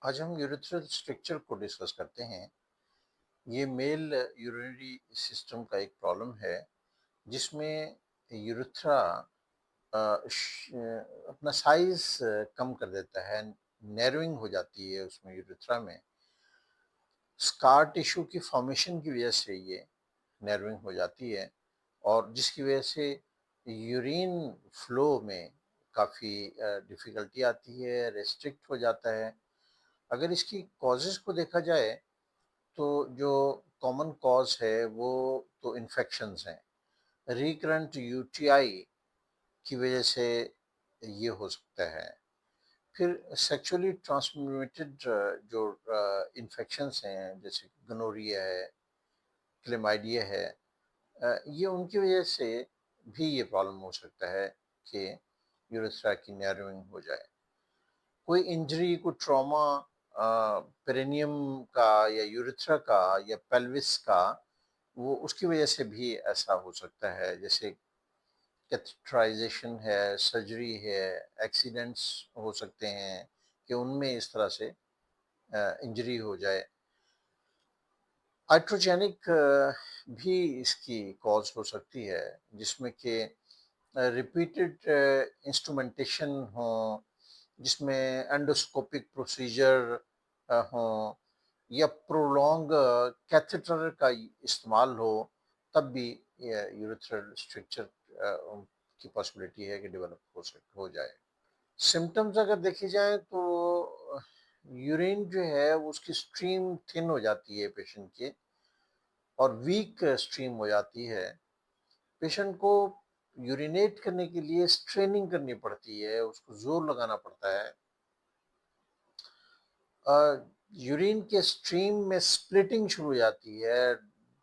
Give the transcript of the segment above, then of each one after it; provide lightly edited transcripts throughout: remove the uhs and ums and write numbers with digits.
आज हम urethral structure को डिस्कस करते हैं। ये मेल यूरिनरी सिस्टम का एक प्रॉब्लम है जिसमें यूरेथ्रा अपना साइज कम कर देता है, नैरोइंग हो जाती है उसमें यूरेथ्रा में। स्कार टिश्यू की फॉर्मेशन की वजह से ये नैरोइंग हो जाती है और जिसकी वजह से यूरिन फ्लो में काफ़ी डिफ़िकल्टी आती है, रेस्ट्रिक्ट हो जाता है। अगर इसकी कॉजेज़ को देखा जाए तो जो कॉमन कॉज है वो तो इन्फेक्शंस हैं। रिकरेंट यूटीआई की वजह से ये हो सकता है। फिर सेक्सुअली ट्रांसमिटेड जो इन्फेक्शंस हैं जैसे गोनोरिया है, क्लेमाइडिया है, ये उनकी वजह से भी ये प्रॉब्लम हो सकता है कि यूरेथ्रा की नैरोइंग हो जाए। कोई इंजरी, कोई ट्रॉमा पेरिनियम का या यूरेथ्रा का या पेल्विस का, वो उसकी वजह से भी ऐसा हो सकता है। जैसे कैथेटराइजेशन है, सर्जरी है, एक्सीडेंट्स हो सकते हैं कि उनमें इस तरह से इंजरी हो जाए। आइट्रोजेनिक भी इसकी कॉज हो सकती है जिसमें कि रिपीटेड इंस्ट्रूमेंटेशन हो, जिसमें एंडोस्कोपिक प्रोसीजर हो या प्रोलॉन्ग कैथेटर का इस्तेमाल हो, तब भी यूरेथ्रल स्ट्रक्चर की पॉसिबिलिटी है कि डेवलप हो जाए। सिम्टम्स अगर देखी जाए तो यूरिन जो है वो उसकी स्ट्रीम थिन हो जाती है पेशेंट की और वीक स्ट्रीम हो जाती है। पेशेंट को यूरिनेट करने के लिए स्ट्रेनिंग करनी पड़ती है, उसको जोर लगाना पड़ता है। यूरिन के स्ट्रीम में स्प्लिटिंग शुरू हो जाती है,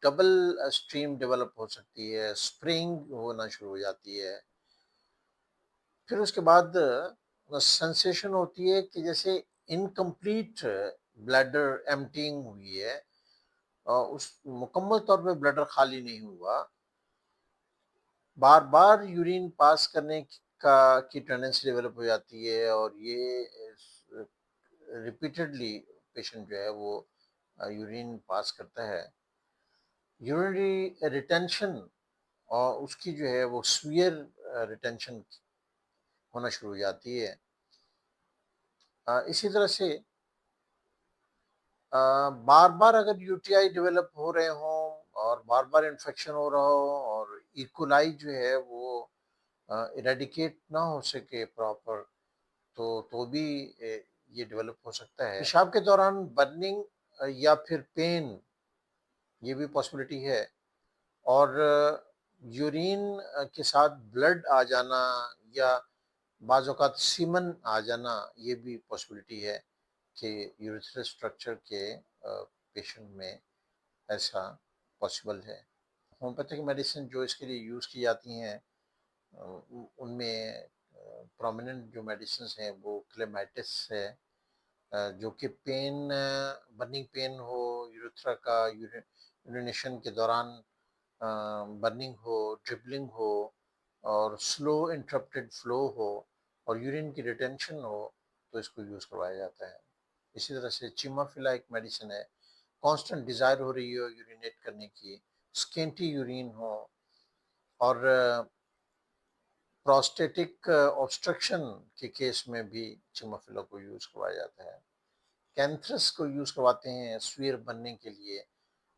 डबल स्ट्रीम डेवलप हो सकती है, स्प्रेइंग होना शुरू हो जाती है। फिर उसके बाद सेंसेशन होती है कि जैसे इनकम्प्लीट ब्लैडर एम्प्टीइंग हुई है, उस मुकम्मल तौर पे ब्लैडर खाली नहीं हुआ। बार बार यूरिन पास करने का की टेंडेंसी डेवलप हो जाती है और ये रिपीटेडली पेशेंट जो है वो यूरिन पास करता है। यूरिनरी रिटेंशन और उसकी जो है वो सीवियर रिटेंशन होना शुरू हो जाती है। इसी तरह से बार बार अगर यूटीआई डेवलप हो रहे हों और बार बार इन्फेक्शन हो रहा हो और इकोलाई जो है वो इरेडिकेट ना हो सके प्रॉपर, तो भी ये डेवलप हो सकता है। पेशाब के दौरान बर्निंग या फिर पेन, ये भी पॉसिबिलिटी है। और यूरिन के साथ ब्लड आ जाना या बाज़ औक़ात सीमन आ जाना, ये भी पॉसिबिलिटी है कि यूरेथ्रल स्ट्रक्चर के पेशेंट में ऐसा पॉसिबल है। होम्योपैथिक मेडिसिन जो इसके लिए यूज़ की जाती हैं, उनमें प्रोमिनेंट जो मेडिसिन्स हैं वो क्लेमाइटिस है, जो कि पेन, बर्निंग पेन हो, यूरेथ्रा का यूरिनेशन के दौरान बर्निंग हो, ड्रिबलिंग हो और स्लो इंटरप्टेड फ्लो हो और यूरिन की रिटेंशन हो, तो इसको यूज़ करवाया जाता है। इसी तरह से चिमाफिला एक मेडिसिन है, कांस्टेंट डिज़ायर हो रही हो यूरिनेट करने की, स्केंटी यूरिन हो और प्रोस्टेटिक ऑब्स्ट्रक्शन के केस में भी चिमाफिला को यूज़ करवाया जाता है। कैंथरस को यूज़ करवाते हैं स्वीयर बनने के लिए।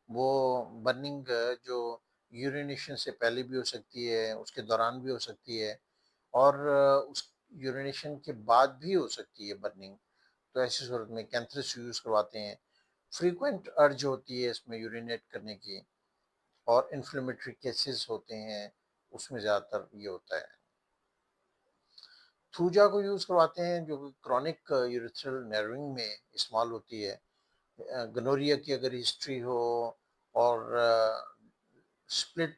वो बर्निंग जो यूरिनेशन से पहले भी हो सकती है, उसके दौरान भी हो सकती है और उस यूरिनेशन के बाद भी हो सकती है बर्निंग। तो ऐसी सूरत में कैंथरस यूज़ करवाते हैं। फ्रीक्वेंट अर्ज होती है इसमें यूरिनेट करने की और इन्फ्लेमेटरी केसेस होते हैं, उसमें ज़्यादातर ये होता है। थूजा को यूज़ करवाते हैं जो कि क्रॉनिक यूरेथ्रल नैरोइंग में इस्तेमाल होती है। गोनोरिया की अगर हिस्ट्री हो और स्प्लिट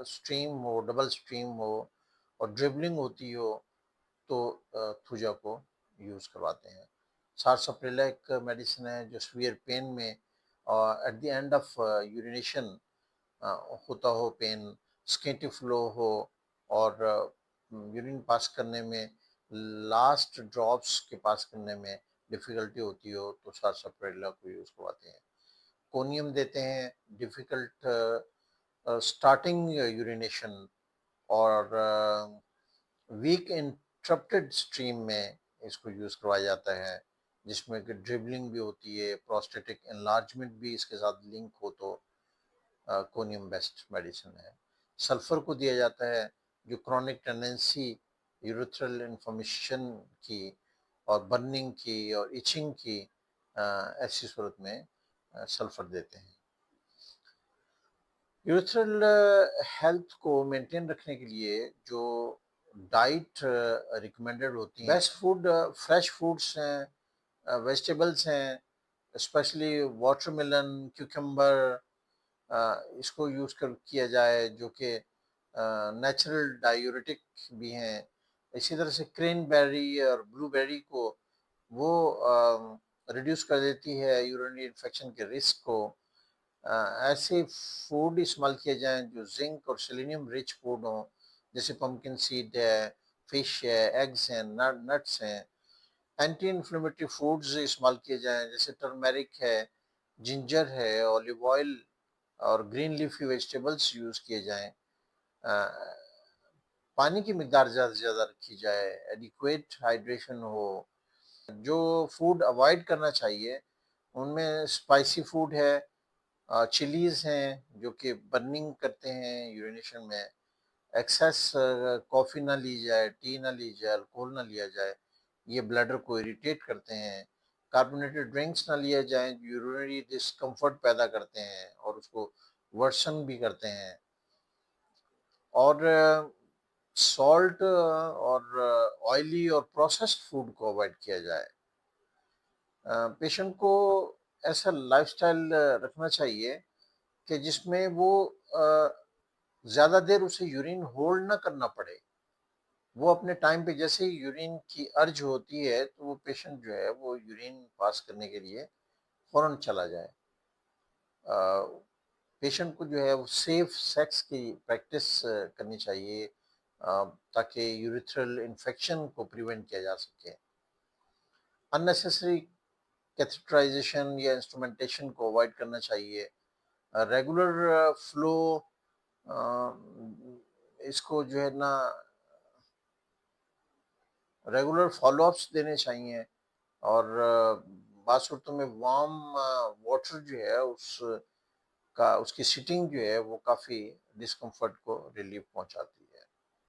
स्ट्रीम हो, डबल स्ट्रीम हो और ड्रिबलिंग होती हो, तो थूजा को यूज़ करवाते हैं। सारसाप्रेला एक मेडिसिन है जो सीवियर पेन में at the end of urination होता हो पेन, स्केंटी फ्लो हो और यूरिन पास करने में लास्ट ड्रॉप्स के पास करने में डिफ़िकल्टी होती हो तो सारसाप्रेला को यूज़ करवाते हैं। कोनियम देते हैं डिफ़िकल्ट स्टार्टिंग यूरिनेशन और वीक इंटरप्टेड स्ट्रीम में इसको यूज़ करवाया जाता है, जिसमें कि ड्रिबलिंग भी होती है, प्रोस्टेटिक एनलार्जमेंट भी इसके साथ लिंक हो तो कोनियम बेस्ट मेडिसिन है। सल्फर को दिया जाता है जो क्रॉनिक टेंडेंसी यूरेथ्रल इन्फ्लेमेशन की और बर्निंग की और इचिंग की ऐसी सूरत में सल्फर देते हैं। यूरेथ्रल हेल्थ को मेंटेन रखने के लिए जो डाइट रिकमेंडेड होती है, बेस्ट फूड फ्रेश फूड्स हैं, वेजिटेबल्स हैं, स्पेशली वाटरमेलन, क्यूकम्बर, इसको यूज़ कर किया जाए जो कि नेचुरल डायूरेटिक भी हैं। इसी तरह से क्रेनबेरी और ब्लूबेरी को वो रिड्यूस कर देती है यूरिनरी इन्फेक्शन के रिस्क को। ऐसे फूड इस्तेमाल किए जाएँ जो ज़िंक और सेलेनियम रिच फूड हों, जैसे पम्पकिन सीड है, फिश है, एग्स हैं, नट्स हैं। एंटी इन्फ्लेमेटरी फूड्स इस्तेमाल किए जाएँ जैसे टर्मेरिक है, जिंजर है, ऑलिव ऑयल और ग्रीन लीफी वेजिटेबल्स यूज़ किए जाएँ। पानी की मिकदार ज़्यादा से ज़्यादा रखी जाए, एडिक्वेट हाइड्रेशन हो। जो फूड अवॉइड करना चाहिए, उनमें स्पाइसी फूड है, चिलीज़ हैं जो कि बर्निंग करते हैं यूरिनेशन में। एक्सेस कॉफ़ी ना ली जाए, टी ना ली जाए, अल्कोहल ना लिया जाए, ये ब्लैडर को इरिटेट करते हैं। कार्बोनेटेड ड्रिंक्स ना लिए जाएँ, यूरिनरी डिस्कम्फर्ट पैदा करते हैं और उसको वर्सन भी करते हैं। और सॉल्ट और ऑयली और प्रोसेस्ड फूड को अवॉइड किया जाए। पेशेंट को ऐसा लाइफ़स्टाइल रखना चाहिए कि जिसमें वो ज़्यादा देर उसे यूरिन होल्ड ना करना पड़े। वो अपने टाइम पे जैसे ही यूरिन की अर्ज होती है, तो वो पेशेंट जो है वो यूरिन पास करने के लिए फ़ौरन चला जाए। अ, पेशेंट को जो है वो सेफ सेक्स की प्रैक्टिस करनी चाहिए ताकि यूरेथ्रल इन्फेक्शन को प्रिवेंट किया जा सके। अननेसेसरी कैथेटराइजेशन या इंस्ट्रूमेंटेशन को अवॉइड करना चाहिए। रेगुलर फ्लो इसको जो है ना रेगुलर फॉलोअप्स देने चाहिए और बात सूरतों में वार्म वाटर जो है उसका उसकी सीटिंग जो है वो काफ़ी डिस्कम्फर्ट को रिलीफ पहुंचाती है।